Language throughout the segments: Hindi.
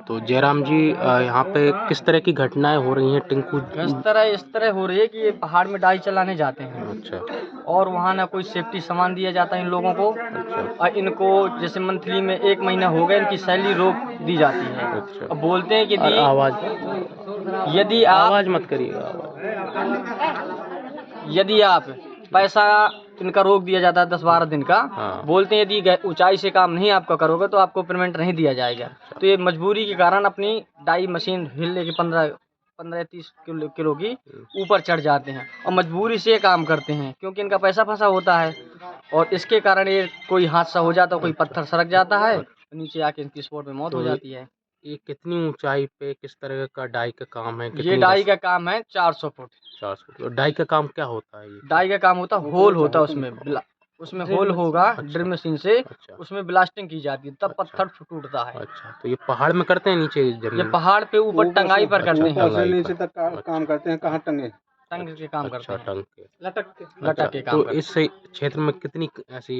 तो जयराम जी, यहाँ पे किस तरह की घटनाएं हो रही हैं टिंकू? इस तरह हो रही है कि ये पहाड़ में डाई चलाने जाते हैं अच्छा और वहाँ ना कोई सेफ्टी सामान दिया जाता है इन लोगों को। अच्छा और इनको जैसे मंथली में 1 महीना हो गया इनकी सैलरी रोक दी जाती है। अच्छा। अब बोलते हैं कि और यदि आप आवाज मत करिएगा, यदि आप पैसा इनका रोक दिया जाता है 10-12 दिन का। हाँ। बोलते हैं यदि ऊंचाई से काम नहीं आपका करोगे तो आपको पेमेंट नहीं दिया जाएगा। तो ये मजबूरी के कारण अपनी डाई मशीन हिल के 15-30 किलो की ऊपर चढ़ जाते हैं और मजबूरी से काम करते हैं क्योंकि इनका पैसा फंसा होता है। और इसके कारण ये कोई हादसा हो जाता है, कोई पत्थर सरक जाता है, नीचे आके इनकी स्पॉट पे मौत हो जाती है। ये कितनी ऊंचाई पे किस तरह का डाई का काम है? ये डाई का काम है 400 फुट। 400 फुट। डाई का काम क्या होता है? ये डाई का काम होता है होल होता है उसमें होल होगा ड्रिल मशीन से। अच्छा उसमें ब्लास्टिंग की जाती है तब पत्थर टूटता है। अच्छा। तो ये पहाड़ में करते हैं नीचे ये जमीन? पहाड़ पे ऊपर टंगाई पर करते हैं। ऊपर से नीचे तक काम करते हैं। कहाँ टंगे? टंग के काम करते अच्छा, हैं, टंग के लटक अच्छा। के काम तो करते इस क्षेत्र में कितनी ऐसी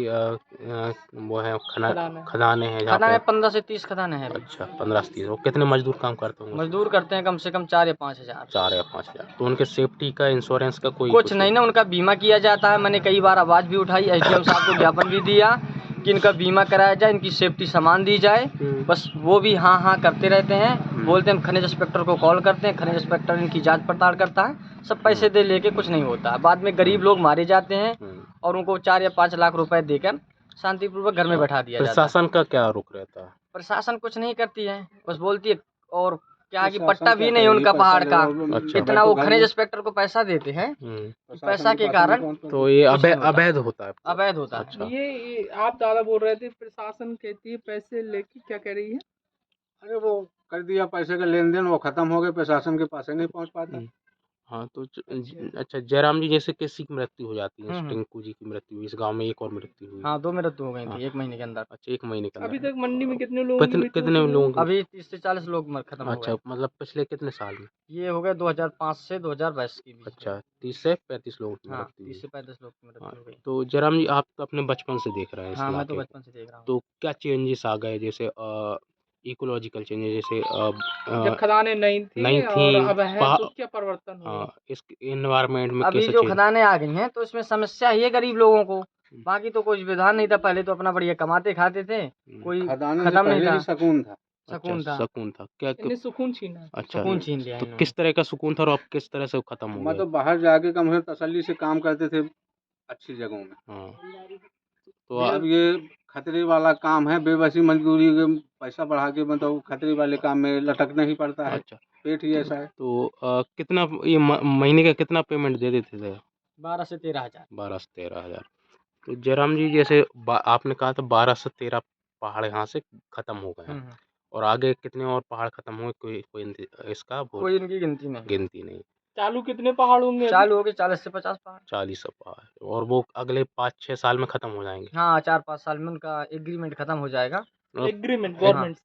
वो है खदानें हैं हैं। जहाँ खदान पे? है 15 से 30 खदान है। अच्छा, 15 से 30। वो कितने मजदूर काम करते होंगे? मजदूर करते हैं कम से कम 4 या 5 हजार। 4 या 5 हजार। तो उनके सेफ्टी का, इंश्योरेंस का कुछ नहीं ना, उनका बीमा किया जाता है। मैंने कई बार आवाज़ भी उठाई, एसडीएम साहब को ज्ञापन भी दिया कि इनका बीमा कराया जाए, इनकी सेफ्टी सामान दी जाए। बस वो भी हाँ हाँ करते रहते हैं। बोलते हैं खनिज इंस्पेक्टर को कॉल करते हैं, खनिज इंस्पेक्टर इनकी जांच पड़ताल करता है। सब पैसे दे लेके कुछ नहीं होता। बाद में गरीब लोग मारे जाते हैं और उनको 4 या 5 लाख रुपए देकर शांतिपूर्वक घर में बैठा दिया जाता है। प्रशासन का क्या रुख रहता है? प्रशासन कुछ नहीं करती है, बस बोलती है। और क्या कि पट्टा भी नहीं उनका पहाड़ का। अच्छा। इतना वो खनिज इंस्पेक्टर को पैसा देते हैं, पैसा के कारण तो ये अवैध होता है? अवैध होता है। अच्छा। ये आप दादा बोल रहे थे प्रशासन कहती है पैसे लेके, क्या कह रही है? अरे वो कर दिया, पैसे का लेन देन वो खत्म हो गए, प्रशासन के पास नहीं पहुंच पाता। हाँ, तो अच्छा जयराम जी, जैसे किसी की मृत्यु हो जाती है, हम्म। टिंकू जी की मृत्यु हुई, इस गांव में एक और मृत्यु हुई। हाँ, 2 मृत्यु हो गई हाँ। थी 1 महीने के अंदर। अच्छा, 1 महीने के अभी अंदर? तक मंडी में कितने लोगों की मृत्यु कितने हुई है? लोगों की? अभी 30 से 40 लोग खत्म हो अच्छा, गए। मतलब पिछले कितने साल में? ये हो गए 2005 से 2022 की बीच में। अच्छा, 30 से 35 लोगों की हाँ, मृत्यु 30 हुई। से 35 लोग की मृत्यु हाँ, हो गई। तो जयराम जी, आप तो अपने बचपन से देख रहे हैं इस हाँ, मैं तो इलाके को। बचपन से देख रहा हूँ। तो क्या चेंजेस आ गए, जैसे इकोलॉजिकल चेंजेस, जैसे जब खदानें नहीं नहीं थी थी और अब है तो क्या परिवर्तन हुआ? इस एनवायरनमेंट में अभी कैसे जो चेंज? खदानें आ गई हैं तो इसमें समस्या ही है गरीब लोगों को। बाकी तो कुछ विधान नहीं था। पहले तो अपना बढ़िया कमाते खाते थे, कोई खदाने से खत्म नहीं पहले था। ही सुकून था। सुकून था। सुकून था क्या? इन्हें सुकून छीना। अच्छा, सुकून छीन लिया तो इन्होंने। किस तरह का सुकून था और अब किस तरह से वो खत्म हो मैं गया? तो बाहर जाके कम से कम तसल्ली से काम करते थे अच्छी जगहों में। हाँ, तो अब ये खतरे वाला काम है, बेबसी मजदूरी के पैसा बढ़ा के मतलब खतरे वाले काम में लटकना ही पड़ता है। अच्छा, पेट ही ऐसा है। तो कितना ये महीने का कितना पेमेंट दे देते थे? 12 से 13 हजार। 12 से 13 हजार। तो जयराम जी, जैसे आपने कहा था 12 से 13 पहाड़ यहाँ से खत्म हो गए हैं, और आगे कितने और पहाड़ खत्म हुए, कोई कोई इसका कोई इनकी गिनती नहीं। गिनती नहीं। चालू कितने पहाड़ होंगे? चालू हो गए 40 से 50 पहाड़। 40 पहाड़, और वो अगले 5-6 साल में खत्म हो जाएंगे? हाँ, 4-5 साल में उनका एग्रीमेंट खत्म हो जाएगा। एग्रीमेंट हाँ, गवर्नमेंट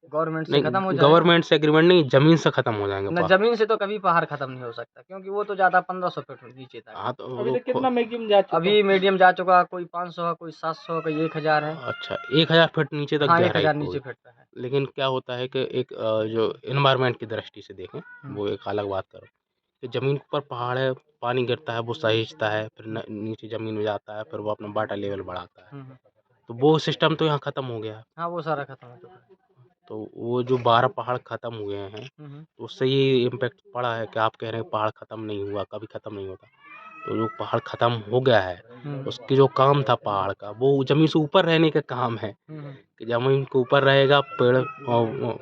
से खत्म हो नहीं, जाएगा। गवर्नमेंट से एग्रीमेंट नहीं, जमीन से खत्म हो जाएंगे न पहाड़। जमीन से तो कभी पहाड़ खत्म नहीं हो सकता क्योंकि वो तो जाता 1500 फीट नीचे तक। हाँ, तो अभी वो तक कितना मैक्सिमम जा चुका? अभी मीडियम जा चुका, कोई 500 है, कोई 700 है, कोई 1000 है। अच्छा, 1000 फीट नीचे तक हाँ, गहराई 1000 हो नीचे गई। फीट तक है। लेकिन क्या होता है कि एक जो एनवायरनमेंट की दृष्टि से देखें, वो एक अलग बात करो कि ज़मीन के ऊपर पहाड़ है, पानी गिरता है, वो सहेजता है, फिर नीचे ज़मीन में जाता है, फिर वो अपना वाटर लेवल बढ़ाता है। तो वो सिस्टम तो यहाँ ख़त्म हो गया। हाँ, वो सारा खत्म हो चुका है। तो वो जो 12 पहाड़ ख़त्म हुए हैं, तो उससे ये इम्पैक्ट पड़ा है कि आप कह रहे हैं पहाड़ ख़त्म नहीं हुआ, कभी ख़त्म नहीं होता। तो जो पहाड़ ख़त्म हो गया है, उसकी जो काम था पहाड़ का, वो ज़मीन से ऊपर रहने का काम है कि ज़मीन के ऊपर रहेगा, पेड़ और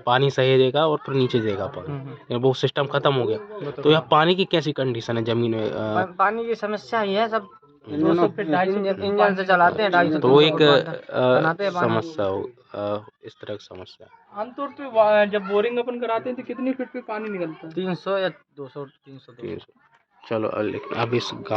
पानी सहेजेगा और फिर नीचे देगा पानी। वो सिस्टम ख़त्म हो गया। तो यहाँ पानी की कैसी कंडीशन है ज़मीन में? पानी की समस्या ही है। सब इंजन 200 फीट इंजन से चलाते हैं, 250 तो वो एक बनाते हैं पानी। समस्या हो, इस तरह की समस्या। आमतौर पे जब बोरिंग अपन कराते हैं तो कितनी फीट पे पानी निकलता है? 300 या 200 300 चलो, लेकिन अब इस